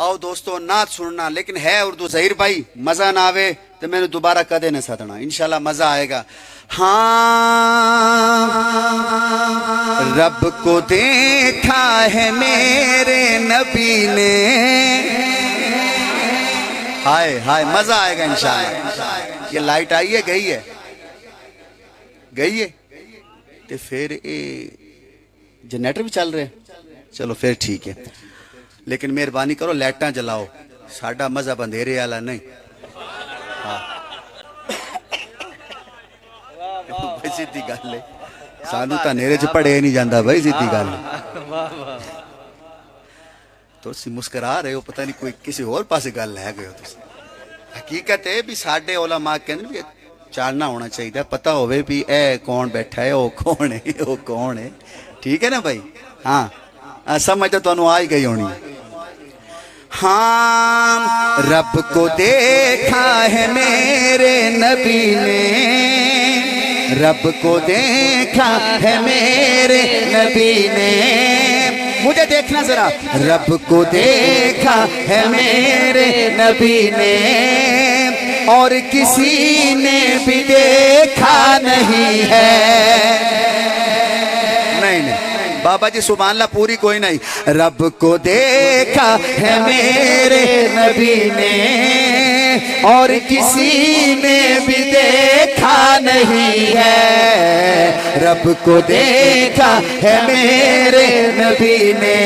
آؤ دوستو نات سننا، لیکن ہے اردو ظہیر بھائی مزہ نہ آوے تو میں نے دوبارہ کدے نہ سدنا، انشاءاللہ مزہ آئے گا۔ ہاں رب کو دیکھا ہے میرے نبی نے، ہائے ہائے مزہ آئے گا انشاءاللہ۔ یہ لائٹ آئی ہے گئی ہے گئی ہے تو پھر جنریٹر بھی چل رہے ہیں، چلو پھر ٹھیک ہے، لیکن مہربانی کرو لائٹاں جلاؤ، ساڈا مذہب اندھیرے والا نہیں۔ بھائی سیدھی گل ہے، سانو تو اندھیرے چ پڑھے نہیں جاتا بھائی، سیدھی گل ہے۔ تو اسی مسکرا رہے ہو، پتہ نہیں کوئی کسی اور پاسے گل لے گئے ہو تسی۔ حقیقت ہے بھی ساڈے علماء کہندے بھی چاننا ہونا چاہیے، پتہ ہوئے بھی اے کون بیٹھا ہے، او کون ہے، او کون ہے، ٹھیک ہے نا بھائی؟ ہاں سمجھ تو تانوں آ ہی گئی ہونی۔ ہاں رب کو دیکھا ہے میرے نبی نے، رب کو دیکھا ہے میرے نبی نے، مجھے دیکھنا ذرا، رب کو دیکھا ہے میرے نبی نے، اور کسی نے بھی دیکھا نہیں ہے۔ نہیں نہیں بابا جی سبحان اللہ پوری کوئی نہیں۔ رب کو دیکھا ہے میرے نبی نے، اور کسی نے بھی دیکھا نہیں ہے۔ رب کو دیکھا ہے میرے نبی نے،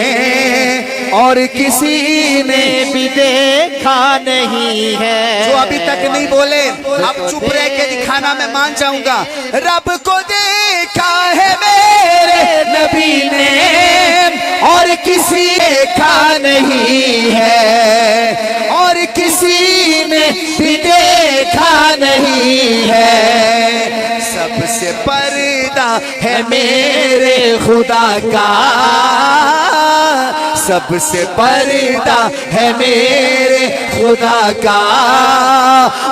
اور کسی نے بھی دیکھا نہیں ہے۔ جو ابھی تک نہیں بولے اب چپ رہ کے دکھانا میں مان جاؤں گا۔ رب کو دیکھا ہے میرے نبی نے، اور کسی دیکھا نہیں ہے، اور کسی نے بھی دیکھا نہیں ہے۔ سب سے پردہ ہے میرے خدا کا، سب سے پردہ ہے میرے خدا کا،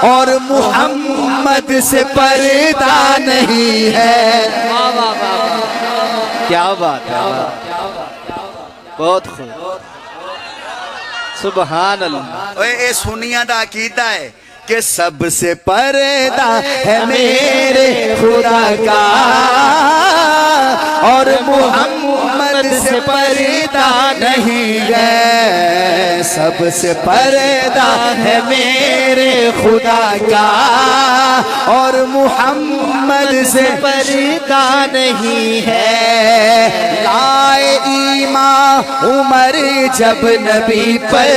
اور محمد سے پردہ نہیں ہے۔ کیا بات ہے، بہت خوب، سبحان اللہ۔ اے سنیاں دا عقیدہ ہے کہ سب سے پردہ ہے میرے خدا کا، اور محمد سے پردہ نہیں ہے۔ سب سے پردہ ہے میرے خدا کا، اور محمد سے پردہ نہیں ہے۔ لائے ایمان عمر جب نبی پر،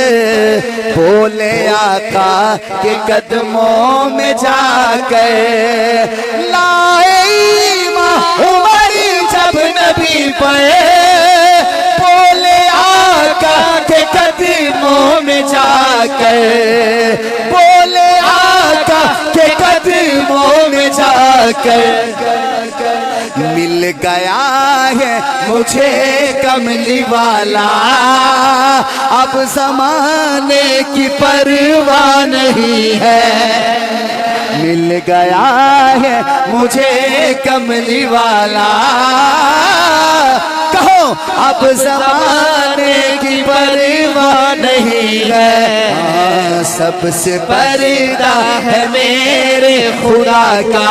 بولے آقا کے قدموں میں جا کر، لائے ایمان عمر جب نبی پر، بولے آقا کے قدموں میں جا کر، بولے آقا کے قدموں میں جا کر، مل گیا ہے مجھے کملی والا، اب زمانے کی پرواہ نہیں ہے۔ مل گیا ہے مجھے کملی والا، کہو اب زمانے کی پرواہ نہیں ہے۔ سب سے پردہ ہے میرے خدا کا،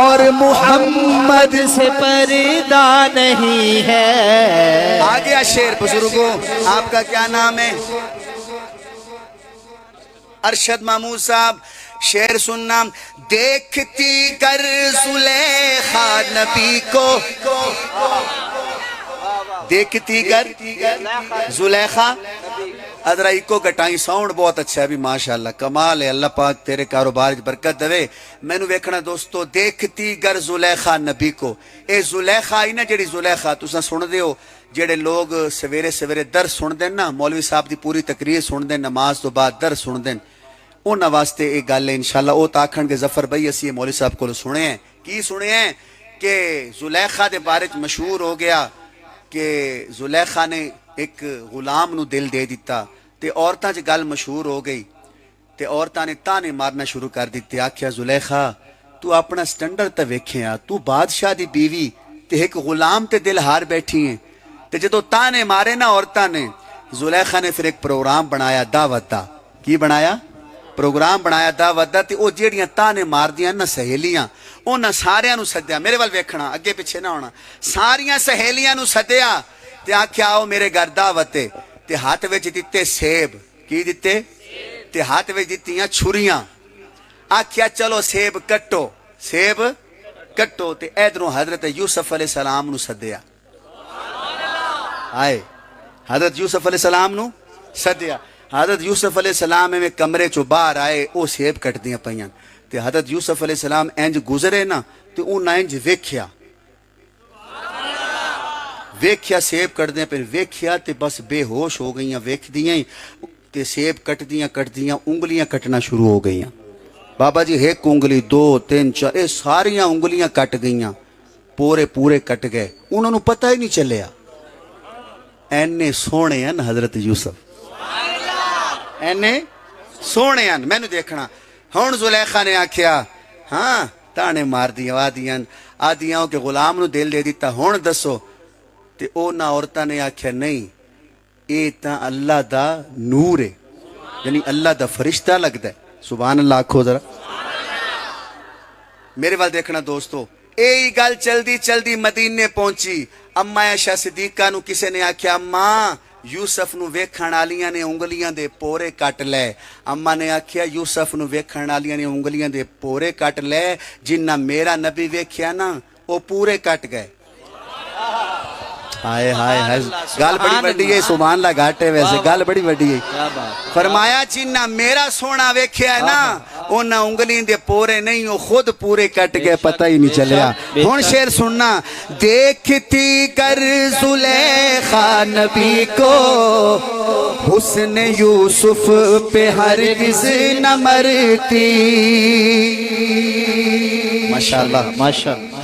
اور محمد سے پردہ نہیں ہے۔ آگیا شعر بزرگوں، آپ کا کیا نام ہے؟ ارشد محمود صاحب، شعر سننا۔ دیکھتی کر زلیخا نبی کو، دیکھتی کر زلیخا، ادرائی کو گٹائیں، ساؤنڈ بہت اچھا ہے بھی ماشاءاللہ، کمال ہے، اللہ پاک تیرے کاروبار برکت دے۔ میں نو ویکھنا دوستو، دیکھتی گر زلیخا نبی کو، اے زلیخا ہی نا جڑی زلیخا تساں سن دے ہو، جڑے لوگ سویرے سویرے درس سن دیں نا، مولوی صاحب دی پوری تقریر سن دیں، نماز تو بعد درس سن دیں، انہاں واسطے ایک گل ہے انشاءاللہ، او تاکھن کے ظفر بھائی اسی مولوی صاحب کو سنے ہیں، کی سنے ہیں کہ زلیخا دے بارے مشہور ہو گیا کہ زلیخا نے ایک غلام نو دل دے دیتا، تے عورتاں چ گل مشہور ہو گئی، تے عورتاں نے تانے مارنا شروع کر دیتے، آکھیا زلیخا تو اپنا سٹنڈر تے ویکھیا، تو بادشاہ دی بیوی تے ایک غلام تے دل ہار بیٹھی ہیں، تے جدو تانے مارے نا عورتاں نے زلیخا نے پھر ایک پروگرام بنایا دعوت دا. کی بنایا؟ پروگرام بنایا دعوت دا. تے او جیڑیاں تانے مار دیاں نا سہیلیاں انہاں ساریاں نو سدیا. میرے وال ویکھنا اگے پیچھے نہ ہونا. ساریاں سہیلیاں نو سدیا تے آکھیا آؤ میرے گھر دعوت ہے. تے ہاتھ وچ دتے سیب. کی دتے؟ تے ہاتھ وچ دتیاں چھریاں. آکھیا چلو سیب کٹو. سیب کٹو. تے ادھروں حضرت یوسف علیہ السلام نو سدیا. آئے حضرت یوسف علیہ السلام نو سدیا. حضرت یوسف علیہ السلام میں کمرے چو باہر آئے او سیب کٹ دیاں پیاں. تے حضرت یوسف علیہ السلام انج گزرے نا تے انہاں انج ویکھیا سیب کٹ دیاں پھر ویکھیا تے بس بے ہوش ہو گئیاں. ویکھ دیاں تے سیب کٹ دیاں انگلیاں کٹنا شروع ہو گئیاں. بابا جی ایک انگلی 2 3 4 اے ساریاں انگلیاں کٹ گئیاں. پورے کٹ گئے. انہوں نے پتہ ہی نہیں چلیا. اینے سونے ہیں حضرت یوسف. اینے سونے ہیں. میں نے دیکھنا ہون زلیخا نے آکھیا ہاں تانے مار دیا آدیاں کہ غلام نو دل دے دیتا. ہون دسو. تے او نا عورتاں نے آکھیا نہیں اے تا اللہ دا نور ہے یعنی اللہ دا فرشتہ لگدا ہے. سبحان اللہ آکھو ذرا. میرے وال دیکھنا دوستو. اے گل چلدی مدینے پہنچی. اما عائشہ صدیقہ نو کسے نے آکھیا اماں یوسف نو ویکھن والیاں نے انگلیاں دے پورے کٹ لے. اما نے آکھیا یوسف نو ویکھن والیاں نے انگلیاں دے پورے کٹ لے. جنہ میرا نبی ویکھیا نا وہ پورے کٹ گئے. ہائے گل بڑی وڈی ہے. سبحان اللہ گھٹ ہے ویسے گل بڑی وڈی ہے. فرمایا جنہ میرا سونا ویکھیا ہے نا انہاں انگلیاں دے پورے نہیں وہ خود پورے کٹ گئے. پتہ ہی نہیں چلیا. ہن شعر سننا. دیکھتی کر زلیخا نبی کو حسن یوسف پہ ہرگز نہ مرتی. ماشاءاللہ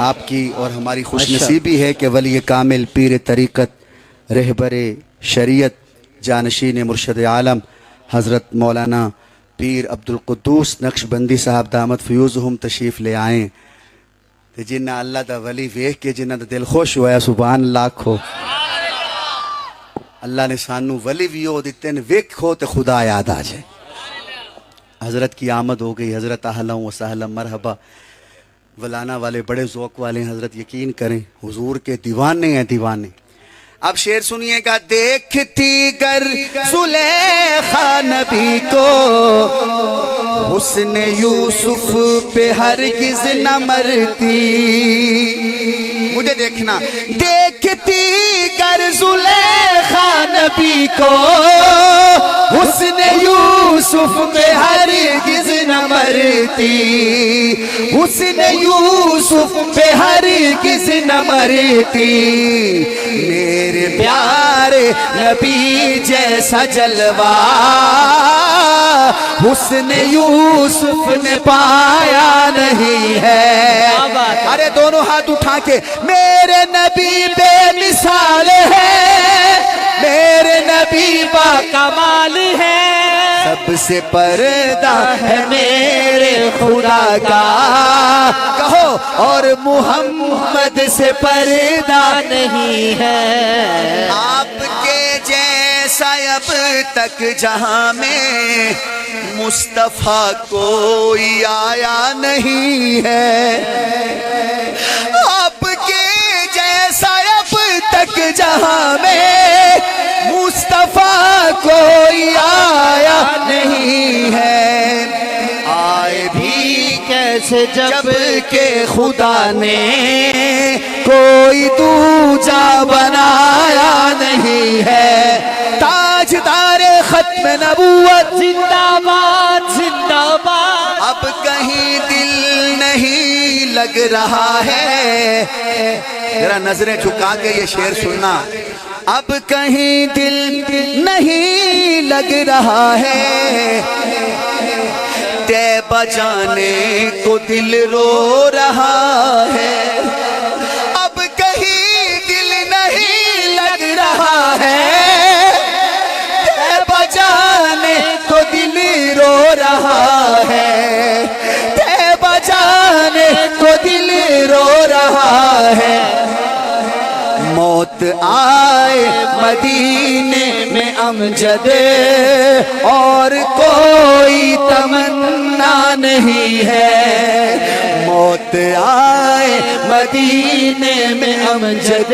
آپ کی اور ہماری خوش نصیبی ہے کہ ولی کامل پیر طریقت رہبر شریعت جانشین مرشد عالم حضرت مولانا پیر عبدالقدوس نقشبندی صاحب دامت فیوزہم تشریف لے آئیں. جنہ اللہ دا ولی ویکھ کے جنہ دا دل خوش ہوا ہے. سبحان اللہ کھو. اللہ نے سانو ولی ویو دیتے ہیں ویکھو تے خدا یاد آ جائے. حضرت کی آمد ہو گئی. حضرت اہلا و سہلا مرحبا. ولانا والے بڑے ذوق والے ہیں حضرت. یقین کریں حضور کے دیوانے ہیں دیوانے. اب شعر سنیے گا. دیکھتی گر زلیخا نبی کو حسن یوسف پہ ہرگز نہ مرتی. مجھے دیکھنا. دیکھتی گر زلیخا نبی کو حسن یوسف پہ ہرگز نہ مرتی. حسن یوسف پہ ہرگز نہ مرتی. میرے پیارے نبی جیسا جلوہ حسن یوسف نے پایا نہیں ہے. ارے دونوں ہاتھ اٹھا کے. میرے نبی بے مثال ہے. میرے نبی با کمال ہے. سب سے پردہ ہے میرے خدا کا. کہو اور محمد سے پردہ نہیں ہے. آپ کے جیسا اب تک جہاں میں مصطفیٰ کوئی آیا نہیں ہے. آپ کے جیسا اب تک جہاں میں مصطفیٰ کوئی آیا نہیں ہے. آئے بھی کیسے جب کہ خدا نے کوئی دوجا بنایا نہیں ہے. تاجدار ختم نبوت زندہ باد زندہ باد. اب کہیں دل نہیں لگ رہا ہے. ذرا نظریں جھکا کے یہ شعر سننا. اب کہیں دل نہیں لگ رہا ہے. طیبہ جانے کو دل رو رہا ہے. اب کہیں دل نہیں لگ رہا ہے. طیبہ جانے کو دل رو رہا ہے. طیبہ جانے کو دل رو رہا ہے. موت آئے مدینے میں امجد اور کوئی تمنا نہیں ہے، موت آئے مدینے میں امجد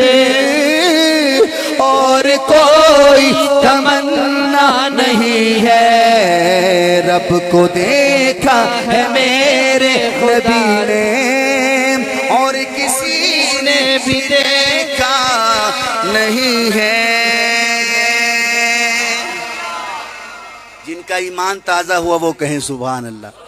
اور کوئی تمنا نہیں ہے، رب کو دیکھا ہے میرے نبی نے اور کسی نے بھی دیکھا نہیں ہے۔ جن کا ایمان تازہ ہوا وہ کہیں سبحان اللہ۔